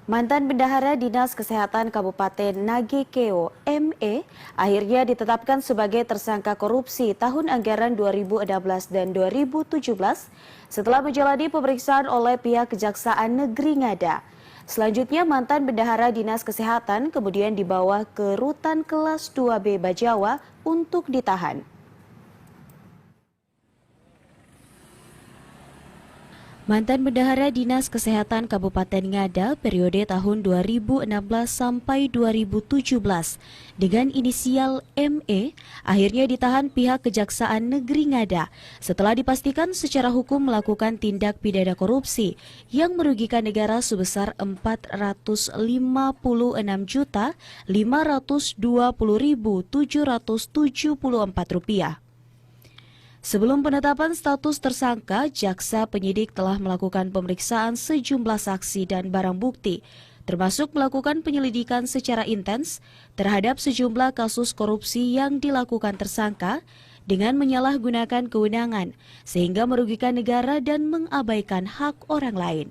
Mantan Bendahara Dinas Kesehatan Kabupaten Nagekeo ME akhirnya ditetapkan sebagai tersangka korupsi tahun anggaran 2016 dan 2017 setelah menjalani pemeriksaan oleh pihak Kejaksaan Negeri Ngada. Selanjutnya mantan Bendahara Dinas Kesehatan kemudian dibawa ke Rutan Kelas 2B Bajawa untuk ditahan. Mantan Bendahara Dinas Kesehatan Kabupaten Ngada periode tahun 2016 sampai 2017 dengan inisial ME akhirnya ditahan pihak Kejaksaan Negeri Ngada setelah dipastikan secara hukum melakukan tindak pidana korupsi yang merugikan negara sebesar Rp456.520.774. Sebelum penetapan status tersangka, jaksa penyidik telah melakukan pemeriksaan sejumlah saksi dan barang bukti, termasuk melakukan penyelidikan secara intens terhadap sejumlah kasus korupsi yang dilakukan tersangka dengan menyalahgunakan kewenangan sehingga merugikan negara dan mengabaikan hak orang lain.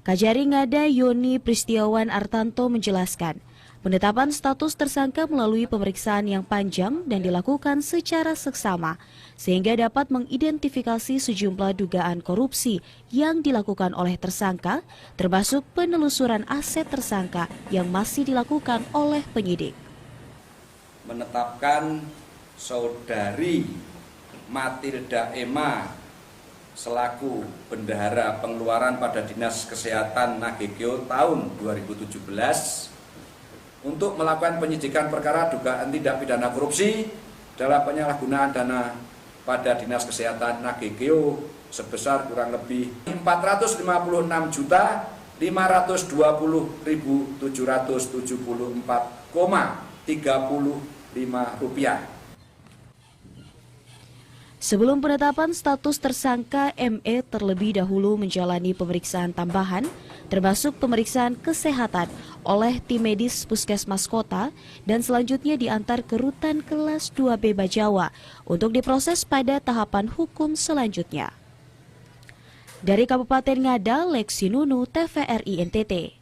Kajari Ngada Yoni Pristiawan Artanto menjelaskan, penetapan status tersangka melalui pemeriksaan yang panjang dan dilakukan secara seksama, sehingga dapat mengidentifikasi sejumlah dugaan korupsi yang dilakukan oleh tersangka, termasuk penelusuran aset tersangka yang masih dilakukan oleh penyidik. Menetapkan Saudari Matilda Emma selaku Bendahara Pengeluaran pada Dinas Kesehatan Nagekeo tahun 2017 untuk melakukan penyidikan perkara dugaan tindak pidana korupsi dalam penyalahgunaan dana pada Dinas Kesehatan Nagekeo sebesar kurang lebih Rp456.774,35. Sebelum penetapan status tersangka, ME terlebih dahulu menjalani pemeriksaan tambahan, termasuk pemeriksaan kesehatan oleh tim medis Puskesmas Kota dan selanjutnya diantar ke Rutan Kelas 2B Bajawa untuk diproses pada tahapan hukum selanjutnya. Dari Kabupaten Ngada, Lexi Nunu, TVRI NTT.